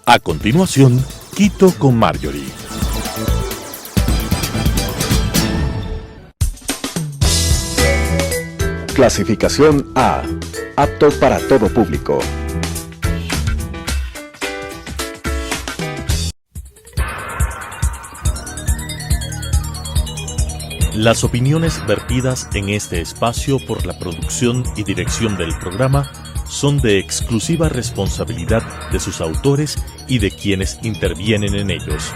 A continuación, Quito con Marjorie. Clasificación A. Apto para todo público. Las opiniones vertidas en este espacio por la producción y dirección del programa son de exclusiva responsabilidad de sus autores y de quienes intervienen en ellos.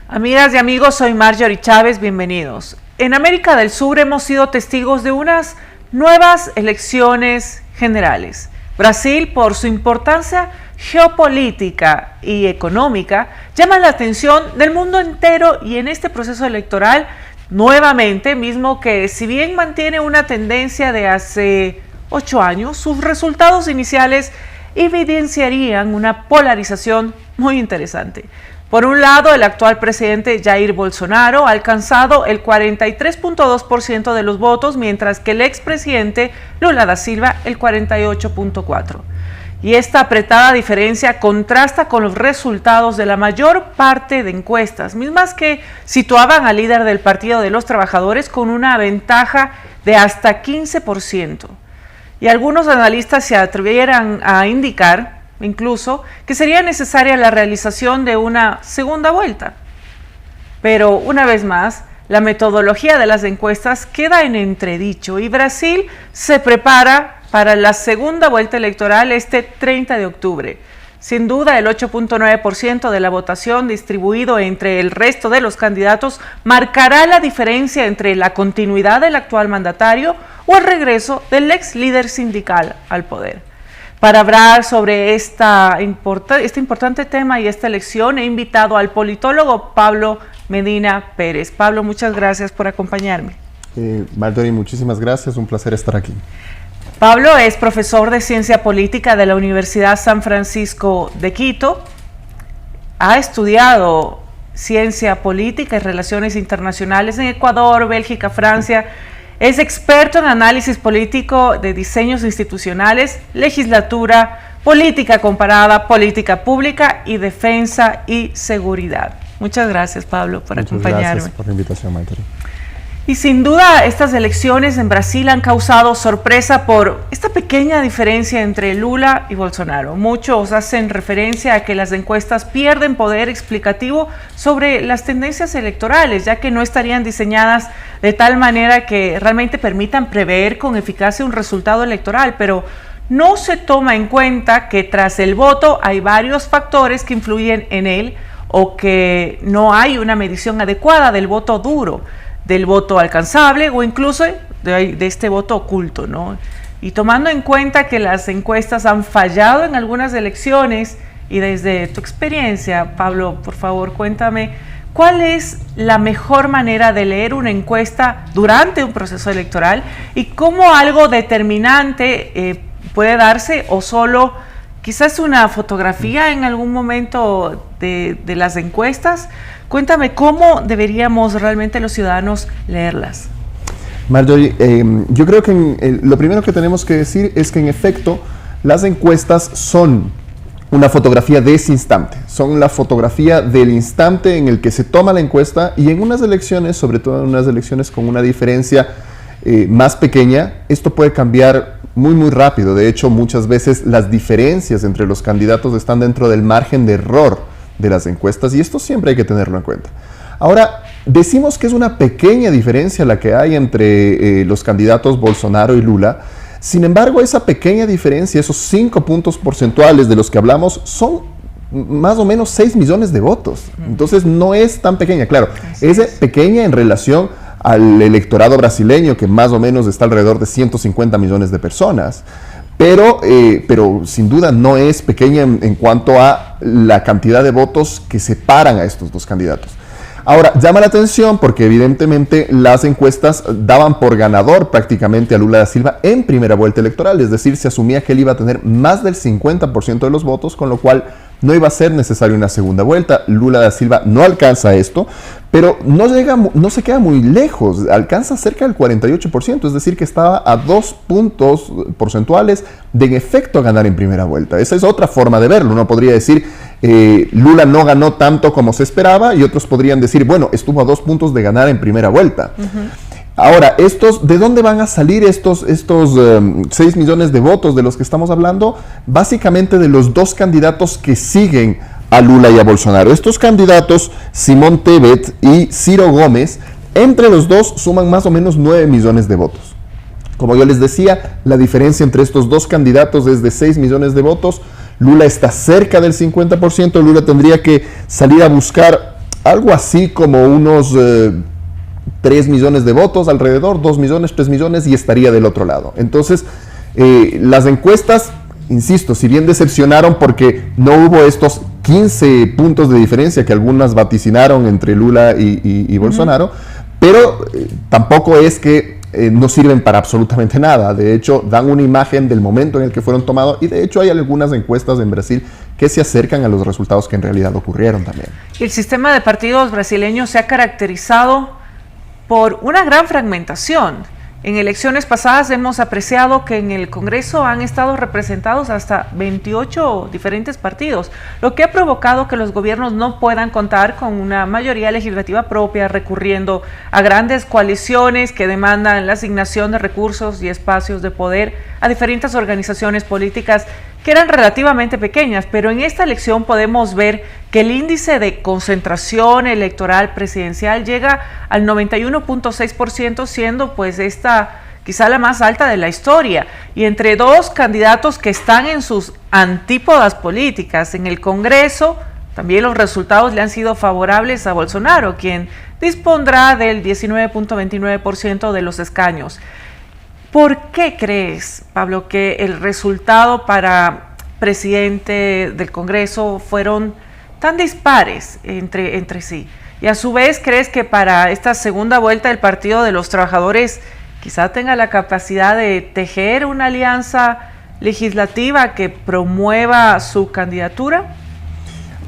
Amigas y amigos, soy Marjorie Chávez, bienvenidos. En América del Sur hemos sido testigos de unas nuevas elecciones generales. Brasil, por su importancia geopolítica y económica, llama la atención del mundo entero y en este proceso electoral, nuevamente, mismo que si bien mantiene una tendencia de hace 8 años, sus resultados iniciales evidenciarían una polarización muy interesante. Por un lado, el actual presidente Jair Bolsonaro ha alcanzado el 43.2% de los votos, mientras que el expresidente Lula da Silva el 48.4%. Y esta apretada diferencia contrasta con los resultados de la mayor parte de encuestas, mismas que situaban al líder del Partido de los Trabajadores con una ventaja de hasta 15%. Y algunos analistas se atrevieran a indicar incluso que sería necesaria la realización de una segunda vuelta. Pero una vez más, la metodología de las encuestas queda en entredicho y Brasil se prepara para la segunda vuelta electoral este 30 de octubre. Sin duda, el 8.9% de la votación distribuido entre el resto de los candidatos marcará la diferencia entre la continuidad del actual mandatario o el regreso del ex líder sindical al poder. Para hablar sobre este importante tema y esta elección, he invitado al politólogo Pablo Medina Pérez. Pablo, muchas gracias por acompañarme. Marjorie, muchísimas gracias, un placer estar aquí. Pablo es profesor de Ciencia Política de la Universidad San Francisco de Quito. Ha estudiado Ciencia Política y Relaciones Internacionales en Ecuador, Bélgica, Francia. Es experto en análisis político de diseños institucionales, legislatura, política comparada, política pública y defensa y seguridad. Muchas gracias, Pablo, por acompañarme. Gracias por la invitación, Marjorie. Y sin duda, estas elecciones en Brasil han causado sorpresa por esta pequeña diferencia entre Lula y Bolsonaro. Muchos hacen referencia a que las encuestas pierden poder explicativo sobre las tendencias electorales, ya que no estarían diseñadas de tal manera que realmente permitan prever con eficacia un resultado electoral, pero no se toma en cuenta que tras el voto hay varios factores que influyen en él o que no hay una medición adecuada del voto duro, del voto alcanzable o incluso de este voto oculto, ¿no? Y tomando en cuenta que las encuestas han fallado en algunas elecciones y desde tu experiencia, Pablo, por favor, cuéntame, ¿cuál es la mejor manera de leer una encuesta durante un proceso electoral y cómo algo determinante puede darse o solo quizás una fotografía en algún momento de las encuestas? Cuéntame, ¿cómo deberíamos realmente los ciudadanos leerlas? Marjorie, yo creo que lo primero que tenemos que decir es que en efecto las encuestas son una fotografía de ese instante, son la fotografía del instante en el que se toma la encuesta y en unas elecciones, sobre todo en unas elecciones con una diferencia más pequeña, esto puede cambiar muy rápido. De hecho, muchas veces las diferencias entre los candidatos están dentro del margen de error de las encuestas y esto siempre hay que tenerlo en cuenta. Ahora, decimos que es una pequeña diferencia la que hay entre los candidatos Bolsonaro y Lula. Sin embargo, esa pequeña diferencia, esos 5 puntos porcentuales de los que hablamos, son más o menos 6 millones de votos. Entonces, no es tan pequeña. Claro, es pequeña en relación al electorado brasileño, que más o menos está alrededor de 150 millones de personas. Pero sin duda no es pequeña en cuanto a la cantidad de votos que separan a estos dos candidatos. Ahora, llama la atención porque evidentemente las encuestas daban por ganador prácticamente a Lula da Silva en primera vuelta electoral, es decir, se asumía que él iba a tener más del 50% de los votos, con lo cual no iba a ser necesaria una segunda vuelta. Lula da Silva no alcanza esto, pero no se queda muy lejos, alcanza cerca del 48%, es decir, que estaba a 2 puntos porcentuales de en efecto ganar en primera vuelta. Esa es otra forma de verlo. Uno podría decir, Lula no ganó tanto como se esperaba, y otros podrían decir, bueno, estuvo a 2 puntos de ganar en primera vuelta. Ahora, ¿de dónde van a salir estos 6 millones de votos de los que estamos hablando? Básicamente de los dos candidatos que siguen a Lula y a Bolsonaro. Estos candidatos, Simón Tebet y Ciro Gómez, entre los dos suman más o menos 9 millones de votos. Como yo les decía, la diferencia entre estos dos candidatos es de 6 millones de votos. Lula está cerca del 50%, Lula tendría que salir a buscar algo así como unos 3 millones de votos alrededor, 2 millones, 3 millones, y estaría del otro lado. Entonces, las encuestas, insisto, si bien decepcionaron porque no hubo estos 15 puntos de diferencia que algunas vaticinaron entre Lula y Bolsonaro, pero tampoco es que no sirven para absolutamente nada. De hecho, dan una imagen del momento en el que fueron tomados, y de hecho hay algunas encuestas en Brasil que se acercan a los resultados que en realidad ocurrieron también. El sistema de partidos brasileños se ha caracterizado por una gran fragmentación. En elecciones pasadas hemos apreciado que en el Congreso han estado representados hasta 28 diferentes partidos, lo que ha provocado que los gobiernos no puedan contar con una mayoría legislativa propia, recurriendo a grandes coaliciones que demandan la asignación de recursos y espacios de poder a diferentes organizaciones políticas que eran relativamente pequeñas, pero en esta elección podemos ver que el índice de concentración electoral presidencial llega al 91.6%, siendo pues esta quizá la más alta de la historia, y entre dos candidatos que están en sus antípodas políticas. En el Congreso también los resultados le han sido favorables a Bolsonaro, quien dispondrá del 19.29% de los escaños. ¿Por qué crees, Pablo, que el resultado para presidente del Congreso fueron tan dispares entre sí? Y a su vez, ¿crees que para esta segunda vuelta el Partido de los Trabajadores quizá tenga la capacidad de tejer una alianza legislativa que promueva su candidatura?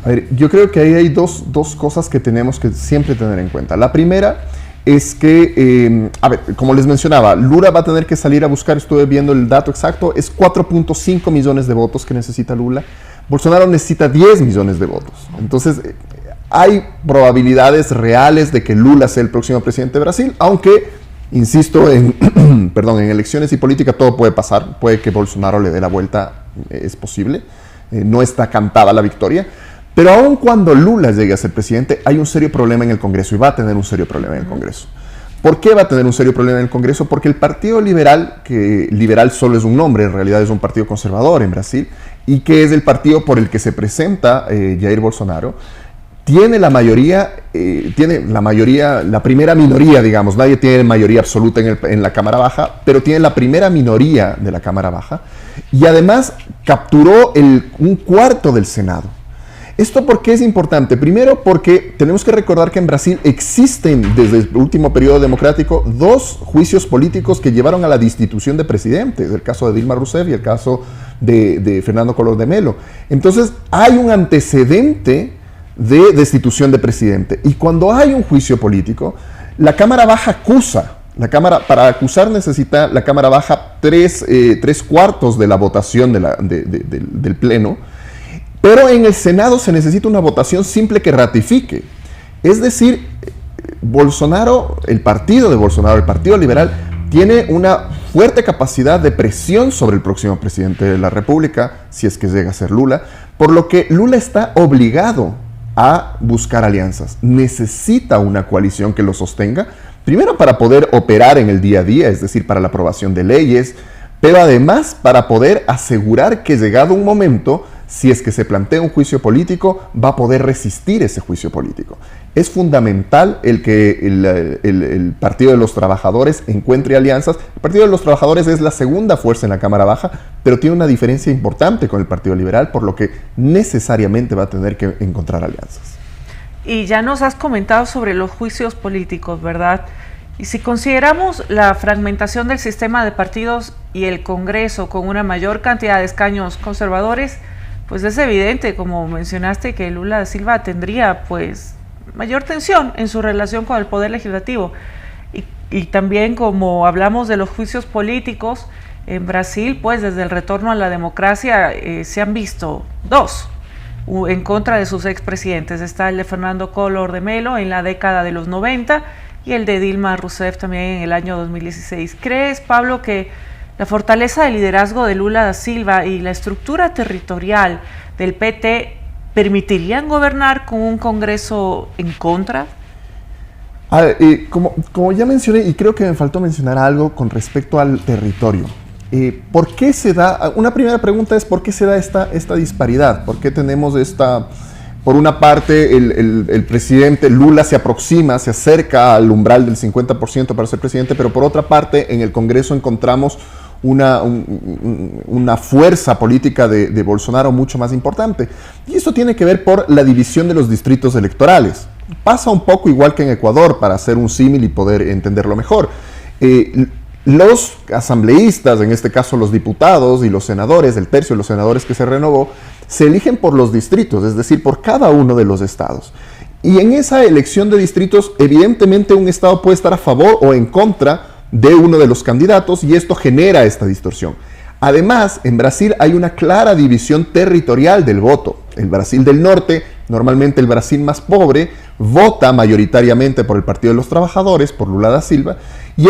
A ver, yo creo que ahí hay dos cosas que tenemos que siempre tener en cuenta. La primera es que, a ver, como les mencionaba, Lula va a tener que salir a buscar, estuve viendo el dato exacto, es 4.5 millones de votos que necesita Lula. Bolsonaro necesita 10 millones de votos. Entonces, hay probabilidades reales de que Lula sea el próximo presidente de Brasil, aunque, insisto, en elecciones y política todo puede pasar. Puede que Bolsonaro le dé la vuelta, es posible. No está cantada la victoria. Pero aun cuando Lula llegue a ser presidente, hay un serio problema en el Congreso, y va a tener un serio problema en el Congreso. ¿Por qué va a tener un serio problema en el Congreso? Porque el Partido Liberal, que liberal solo es un nombre, en realidad es un partido conservador en Brasil, y que es el partido por el que se presenta Jair Bolsonaro, tiene la primera minoría, digamos. Nadie tiene mayoría absoluta en la Cámara Baja, pero tiene la primera minoría de la Cámara Baja, y además capturó un cuarto del Senado. ¿Esto por qué es importante? Primero, porque tenemos que recordar que en Brasil existen, desde el último periodo democrático, 2 juicios políticos que llevaron a la destitución de presidentes, el caso de Dilma Rousseff y el caso de Fernando Collor de Mello. Entonces, hay un antecedente de destitución de presidente. Y cuando hay un juicio político, la Cámara Baja acusa. Para acusar necesita la Cámara Baja 3/4 de la votación del Pleno. Pero en el Senado se necesita una votación simple que ratifique. Es decir, el partido de Bolsonaro, el Partido Liberal, tiene una fuerte capacidad de presión sobre el próximo presidente de la República, si es que llega a ser Lula, por lo que Lula está obligado a buscar alianzas. Necesita una coalición que lo sostenga, primero para poder operar en el día a día, es decir, para la aprobación de leyes, pero además para poder asegurar que llegado un momento, si es que se plantea un juicio político, va a poder resistir ese juicio político. Es fundamental el que el Partido de los Trabajadores encuentre alianzas. El Partido de los Trabajadores es la segunda fuerza en la Cámara Baja, pero tiene una diferencia importante con el Partido Liberal, por lo que necesariamente va a tener que encontrar alianzas. y ya nos has comentado sobre los juicios políticos, ¿verdad? Y si consideramos la fragmentación del sistema de partidos y el Congreso con una mayor cantidad de escaños conservadores, pues es evidente, como mencionaste, que Lula da Silva tendría pues mayor tensión en su relación con el Poder Legislativo. Y también, como hablamos de los juicios políticos, en Brasil, pues desde el retorno a la democracia se han visto dos en contra de sus expresidentes. Está el de Fernando Collor de Mello en la década de los 90 y el de Dilma Rousseff también en el año 2016. ¿Crees, Pablo, que la fortaleza del liderazgo de Lula da Silva y la estructura territorial del PT permitirían gobernar con un Congreso en contra? Como ya mencioné, y creo que me faltó mencionar algo con respecto al territorio. ¿Por qué se da? Una primera pregunta es ¿por qué se da esta disparidad? ¿Por qué tenemos esta? Por una parte, el presidente Lula se acerca al umbral del 50% para ser presidente, pero por otra parte, en el Congreso encontramos una fuerza política de Bolsonaro mucho más importante. Y eso tiene que ver por la división de los distritos electorales. Pasa un poco igual que en Ecuador, para hacer un símil y poder entenderlo mejor. Los asambleístas, en este caso los diputados y los senadores, el tercio de los senadores que se renovó, se eligen por los distritos, es decir, por cada uno de los estados. Y en esa elección de distritos, evidentemente un estado puede estar a favor o en contra de uno de los candidatos y esto genera esta distorsión. Además, en Brasil hay una clara división territorial del voto. El Brasil del norte, normalmente el Brasil más pobre, vota mayoritariamente por el Partido de los Trabajadores, por Lula da Silva, y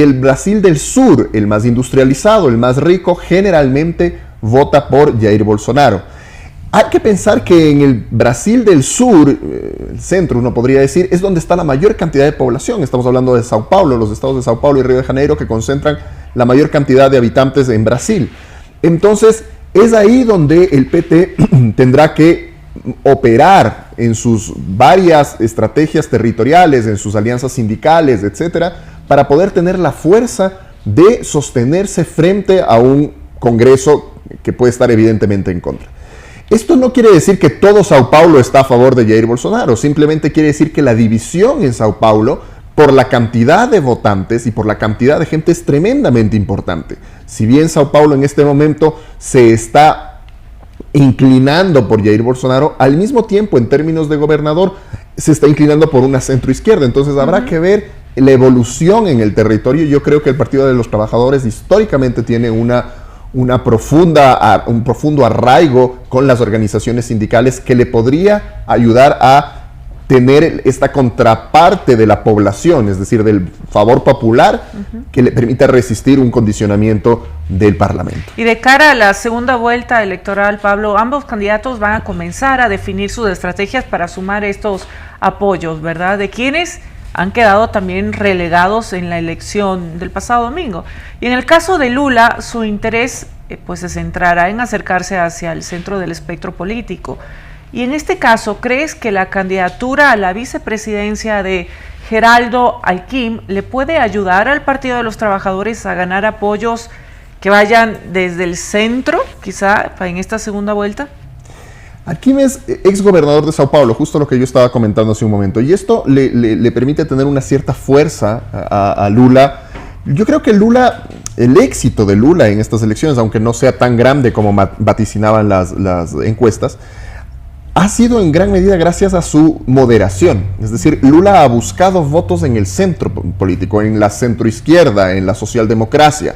el Brasil del sur, el más industrializado, el más rico, generalmente vota por Jair Bolsonaro. Hay que pensar que en el Brasil del sur, el centro uno podría decir, es donde está la mayor cantidad de población. Estamos hablando de Sao Paulo, los estados de Sao Paulo y Río de Janeiro que concentran la mayor cantidad de habitantes en Brasil. Entonces, es ahí donde el PT tendrá que operar en sus varias estrategias territoriales, en sus alianzas sindicales, etcétera, para poder tener la fuerza de sostenerse frente a un Congreso que puede estar evidentemente en contra. Esto no quiere decir que todo Sao Paulo está a favor de Jair Bolsonaro, simplemente quiere decir que la división en Sao Paulo, por la cantidad de votantes y por la cantidad de gente, es tremendamente importante. Si bien Sao Paulo en este momento se está inclinando por Jair Bolsonaro, al mismo tiempo, en términos de gobernador, se está inclinando por una centroizquierda. Entonces habrá que ver la evolución en el territorio. Yo creo que el Partido de los Trabajadores históricamente tiene un profundo arraigo con las organizaciones sindicales que le podría ayudar a tener esta contraparte de la población, es decir, del favor popular, que le permita resistir un condicionamiento del Parlamento. Y de cara a la segunda vuelta electoral, Pablo, ambos candidatos van a comenzar a definir sus estrategias para sumar estos apoyos, ¿verdad? De quienes han quedado también relegados en la elección del pasado domingo. Y en el caso de Lula, su interés pues se centrará en acercarse hacia el centro del espectro político. Y en este caso, ¿crees que la candidatura a la vicepresidencia de Geraldo Alckmin le puede ayudar al Partido de los Trabajadores a ganar apoyos que vayan desde el centro, quizá en esta segunda vuelta? Alckmin es exgobernador de Sao Paulo, justo lo que yo estaba comentando hace un momento, y esto le permite tener una cierta fuerza a Lula. Yo creo que el éxito de Lula en estas elecciones, aunque no sea tan grande como vaticinaban las encuestas, ha sido en gran medida gracias a su moderación. Es decir, Lula ha buscado votos en el centro político, en la centroizquierda, en la socialdemocracia.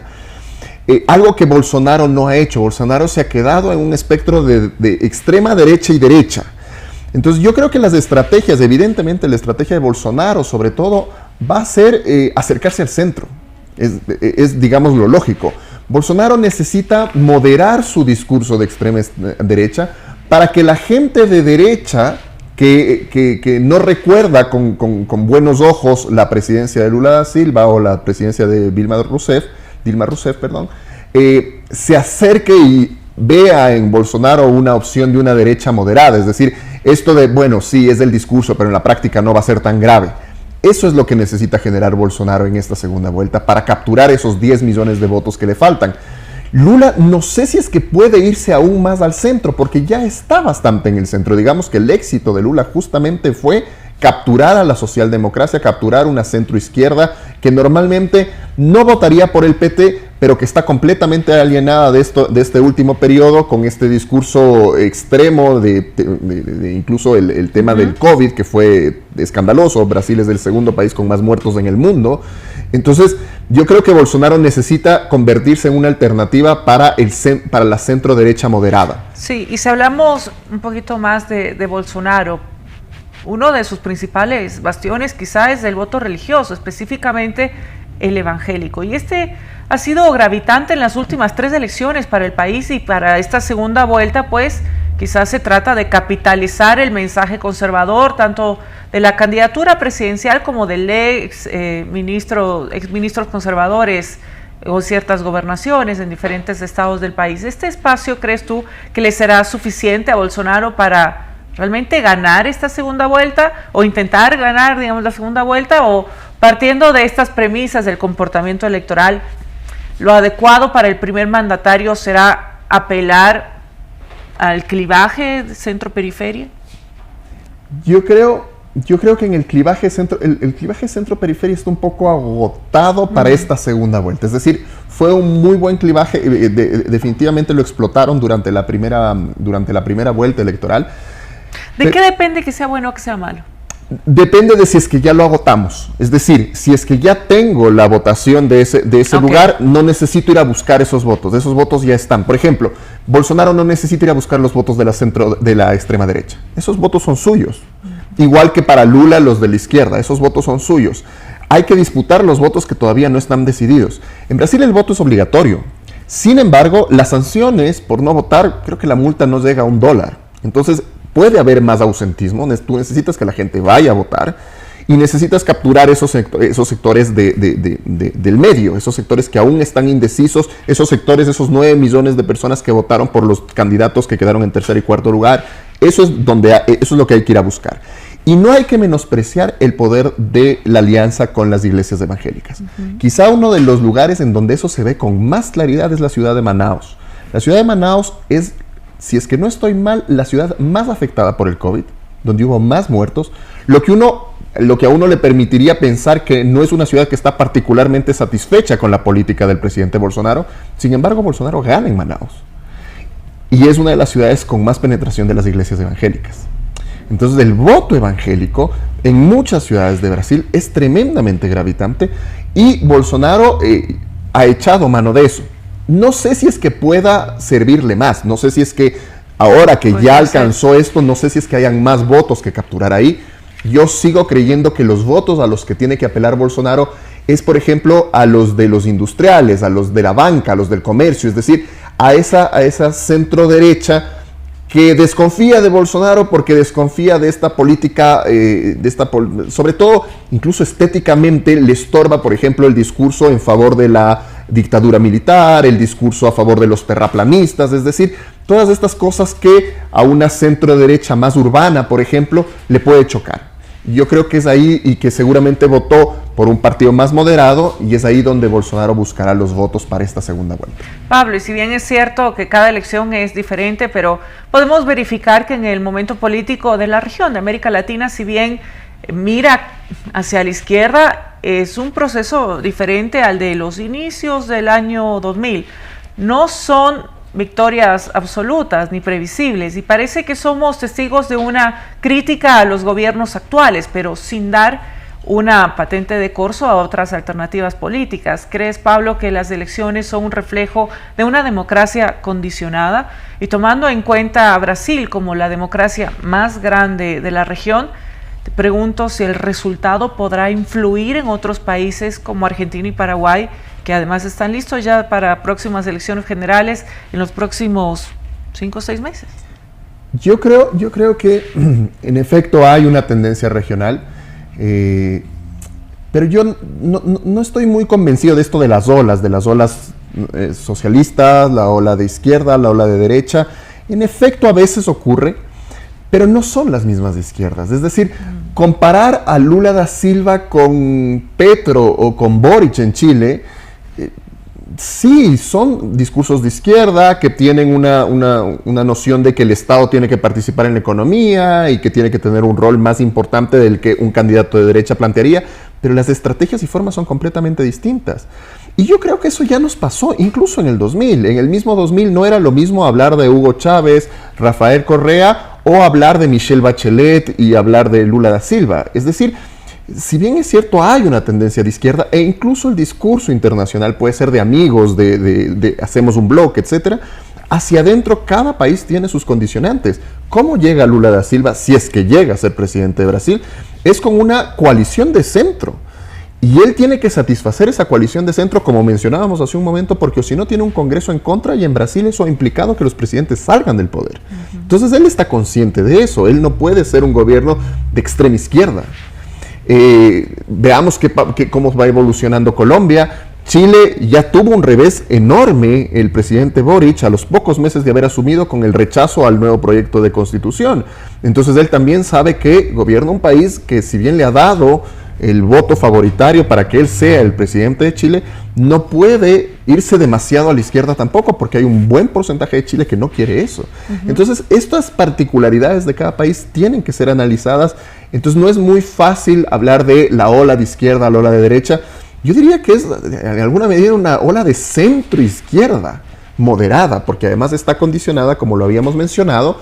Algo que Bolsonaro no ha hecho. Bolsonaro se ha quedado en un espectro de extrema derecha y derecha. Entonces yo creo que las estrategias, evidentemente la estrategia de Bolsonaro sobre todo, va a ser acercarse al centro. Es digamos lo lógico. Bolsonaro necesita moderar su discurso de extrema derecha para que la gente de derecha que no recuerda con buenos ojos la presidencia de Lula da Silva o la presidencia de Dilma Rousseff, se acerque y vea en Bolsonaro una opción de una derecha moderada. Es decir, esto de, bueno, sí, es del discurso, pero en la práctica no va a ser tan grave. Eso es lo que necesita generar Bolsonaro en esta segunda vuelta para capturar esos 10 millones de votos que le faltan. Lula no sé si es que puede irse aún más al centro, porque ya está bastante en el centro. Digamos que el éxito de Lula justamente fue capturar a la socialdemocracia, capturar una centroizquierda que normalmente no votaría por el PT, pero que está completamente alienada de este último periodo, con este discurso extremo de incluso el tema del COVID, que fue escandaloso. Brasil es el segundo país con más muertos en el mundo. Entonces, yo creo que Bolsonaro necesita convertirse en una alternativa para la centro derecha moderada. Sí, y si hablamos un poquito más de Bolsonaro, uno de sus principales bastiones quizá es el voto religioso, específicamente el evangélico. Y este ha sido gravitante en las últimas 3 elecciones para el país, y para esta segunda vuelta, pues quizás se trata de capitalizar el mensaje conservador, tanto de la candidatura presidencial como del exministros conservadores o ciertas gobernaciones en diferentes estados del país. ¿Este espacio crees tú que le será suficiente a Bolsonaro para realmente ganar esta segunda vuelta, o intentar ganar, digamos, la segunda vuelta, o partiendo de estas premisas del comportamiento electoral, lo adecuado para el primer mandatario será apelar al clivaje centro-periferia? Yo creo que en el clivaje centro-periferia está un poco agotado para esta segunda vuelta. Es decir, fue un muy buen clivaje, definitivamente lo explotaron durante la primera vuelta electoral. ¿De qué depende que sea bueno o que sea malo? Depende de si es que ya lo agotamos. Es decir, si es que ya tengo la votación de ese lugar, no necesito ir a buscar esos votos ya están. Por ejemplo, Bolsonaro no necesita ir a buscar los votos de la extrema derecha. Esos votos son suyos. Igual que para Lula los de la izquierda, esos votos son suyos. Hay que disputar los votos que todavía no están decididos. En Brasil el voto es obligatorio. Sin embargo, las sanciones por no votar, creo que la multa no llega a $1. Entonces, puede haber más ausentismo. Tú necesitas que la gente vaya a votar y necesitas capturar esos sectores del medio, esos sectores que aún están indecisos, esos 9 millones de personas que votaron por los candidatos que quedaron en tercer y cuarto lugar. Eso es lo que hay que ir a buscar. Y no hay que menospreciar el poder de la alianza con las iglesias evangélicas. Quizá uno de los lugares en donde eso se ve con más claridad es la ciudad de Manaus. La ciudad de Manaus es, si es que no estoy mal, la ciudad más afectada por el COVID, donde hubo más muertos, lo que a uno le permitiría pensar que no es una ciudad que está particularmente satisfecha con la política del presidente Bolsonaro. Sin embargo, Bolsonaro gana en Manaus. Y es una de las ciudades con más penetración de las iglesias evangélicas. Entonces, el voto evangélico en muchas ciudades de Brasil es tremendamente gravitante, y Bolsonaro ha echado mano de eso. No sé si es que pueda servirle más, no sé si es que ahora que ya alcanzó esto, no sé si es que hayan más votos que capturar ahí. Yo sigo creyendo que los votos a los que tiene que apelar Bolsonaro es, por ejemplo, a los de los industriales, a los de la banca, a los del comercio, es decir, a esa centro derecha que desconfía de Bolsonaro porque desconfía de esta política, sobre todo, incluso estéticamente, le estorba, por ejemplo, el discurso en favor de la dictadura militar, el discurso a favor de los terraplanistas, es decir, todas estas cosas que a una centro derecha más urbana, por ejemplo, le puede chocar. Yo creo que es ahí, y que seguramente votó por un partido más moderado, y es ahí donde Bolsonaro buscará los votos para esta segunda vuelta. Pablo, y si bien es cierto que cada elección es diferente, pero podemos verificar que en el momento político de la región de América Latina, si bien mira hacia la izquierda, es un proceso diferente al de los inicios del año 2000. No son victorias absolutas ni previsibles, y parece que somos testigos de una crítica a los gobiernos actuales, pero sin dar una patente de corso a otras alternativas políticas. ¿Crees, Pablo, que las elecciones son un reflejo de una democracia condicionada? Y tomando en cuenta a Brasil como la democracia más grande de la región, te pregunto si el resultado podrá influir en otros países como Argentina y Paraguay, que además están listos ya para próximas elecciones generales en los próximos 5 o 6 meses. Yo creo que en efecto hay una tendencia regional, pero yo no estoy muy convencido de esto de las olas socialistas, la ola de izquierda, la ola de derecha. En efecto, a veces ocurre, pero no son las mismas izquierdas. Es decir, comparar a Lula da Silva con Petro o con Boric en Chile, Sí, son discursos de izquierda que tienen una noción de que el Estado tiene que participar en la economía y que tiene que tener un rol más importante del que un candidato de derecha plantearía, pero las estrategias y formas son completamente distintas. Y yo creo que eso ya nos pasó, incluso en el 2000. En el mismo 2000 no era lo mismo hablar de Hugo Chávez, Rafael Correa, o hablar de Michelle Bachelet y hablar de Lula da Silva. Es decir, si bien es cierto hay una tendencia de izquierda, e incluso el discurso internacional puede ser de amigos, de hacemos un bloque, etcétera, hacia adentro cada país tiene sus condicionantes. ¿Cómo llega Lula da Silva, si es que llega a ser presidente de Brasil? Es con una coalición de centro. Y él tiene que satisfacer esa coalición de centro, como mencionábamos hace un momento, porque si no tiene un Congreso en contra, y en Brasil eso ha implicado que los presidentes salgan del poder. Entonces él está consciente de eso. Él no puede ser un gobierno de extrema izquierda. Veamos cómo va evolucionando Colombia. Chile ya tuvo un revés enorme el presidente Boric a los pocos meses de haber asumido con el rechazo al nuevo proyecto de constitución. Entonces él también sabe que gobierna un país que, si bien le ha dado el voto favoritario para que él sea el presidente de Chile, no puede irse demasiado a la izquierda tampoco, porque hay un buen porcentaje de Chile que no quiere eso. Entonces, estas particularidades de cada país tienen que ser analizadas. Entonces, no es muy fácil hablar de la ola de izquierda, la ola de derecha. Yo diría que es, en alguna medida, una ola de centro-izquierda, moderada, porque además está condicionada, como lo habíamos mencionado,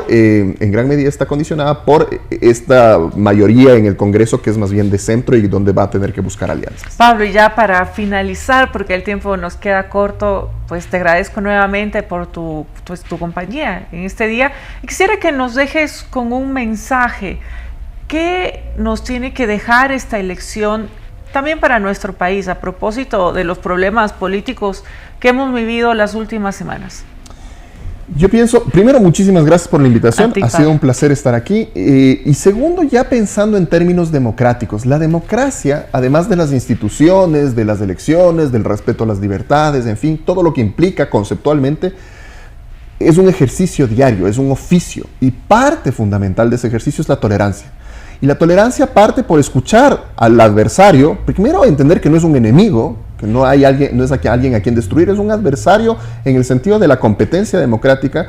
en gran medida está condicionada por esta mayoría en el Congreso, que es más bien de centro y donde va a tener que buscar alianzas. Pablo, y ya para finalizar, porque el tiempo nos queda corto, pues te agradezco nuevamente por tu compañía en este día. Quisiera que nos dejes con un mensaje. ¿Qué nos tiene que dejar esta elección también para nuestro país, a propósito de los problemas políticos que hemos vivido las últimas semanas? Yo pienso, primero, muchísimas gracias por la invitación, ha sido un placer estar aquí. Y segundo, ya pensando en términos democráticos, la democracia, además de las instituciones, de las elecciones, del respeto a las libertades, en fin, todo lo que implica conceptualmente, es un ejercicio diario, es un oficio, y parte fundamental de ese ejercicio es la tolerancia. Y la tolerancia parte por escuchar al adversario, primero entender que no es un enemigo, que no es alguien a quien destruir, es un adversario en el sentido de la competencia democrática,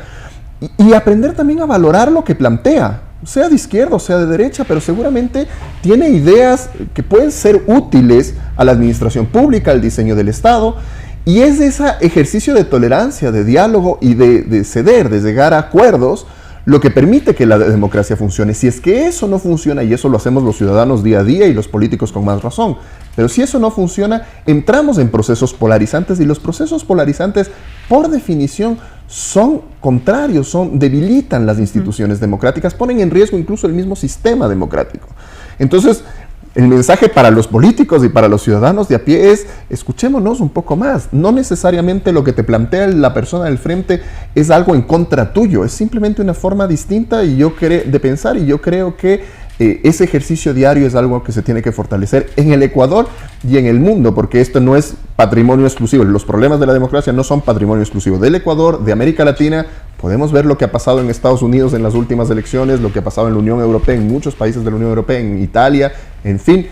y aprender también a valorar lo que plantea, sea de izquierda o sea de derecha, pero seguramente tiene ideas que pueden ser útiles a la administración pública, al diseño del Estado, y es ese ejercicio de tolerancia, de diálogo y de ceder, de llegar a acuerdos, lo que permite que la democracia funcione. Si es que eso no funciona, y eso lo hacemos los ciudadanos día a día y los políticos con más razón, pero si eso no funciona, entramos en procesos polarizantes, y los procesos polarizantes, por definición, son contrarios, debilitan las instituciones democráticas, ponen en riesgo incluso el mismo sistema democrático. Entonces, el mensaje para los políticos y para los ciudadanos de a pie es: escuchémonos un poco más. No necesariamente lo que te plantea la persona del frente es algo en contra tuyo, es simplemente una forma distinta de pensar, y yo creo que ese ejercicio diario es algo que se tiene que fortalecer en el Ecuador y en el mundo, porque esto no es patrimonio exclusivo. Los problemas de la democracia no son patrimonio exclusivo del Ecuador, de América Latina. Podemos ver lo que ha pasado en Estados Unidos en las últimas elecciones, lo que ha pasado en la Unión Europea, en muchos países de la Unión Europea, en Italia, en fin.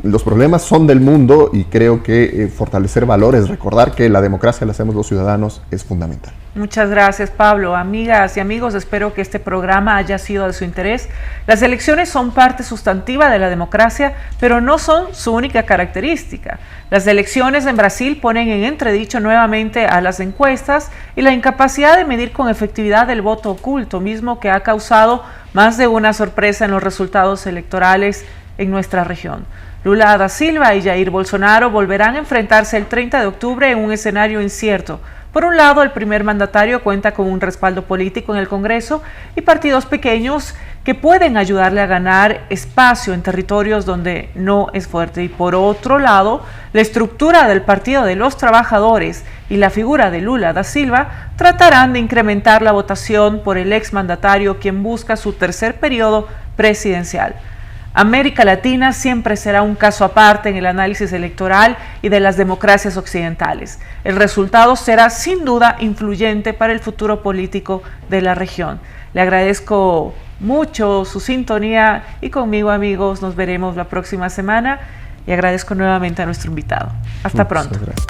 Los problemas son del mundo, y creo que fortalecer valores, recordar que la democracia la hacemos los ciudadanos, es fundamental. Muchas gracias, Pablo. Amigas y amigos, espero que este programa haya sido de su interés. Las elecciones son parte sustantiva de la democracia, pero no son su única característica. Las elecciones en Brasil ponen en entredicho nuevamente a las encuestas y la incapacidad de medir con efectividad el voto oculto, mismo que ha causado más de una sorpresa en los resultados electorales en nuestra región. Lula da Silva y Jair Bolsonaro volverán a enfrentarse el 30 de octubre en un escenario incierto. Por un lado, el primer mandatario cuenta con un respaldo político en el Congreso y partidos pequeños que pueden ayudarle a ganar espacio en territorios donde no es fuerte. Y por otro lado, la estructura del Partido de los Trabajadores y la figura de Lula da Silva tratarán de incrementar la votación por el exmandatario, quien busca su tercer periodo presidencial. América Latina siempre será un caso aparte en el análisis electoral y de las democracias occidentales. El resultado será sin duda influyente para el futuro político de la región. Le agradezco mucho su sintonía, y conmigo, amigos, nos veremos la próxima semana, y agradezco nuevamente a nuestro invitado. Hasta pronto. Gracias.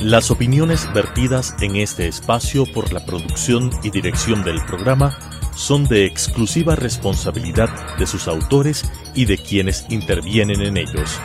Las opiniones vertidas en este espacio por la producción y dirección del programa son de exclusiva responsabilidad de sus autores y de quienes intervienen en ellos.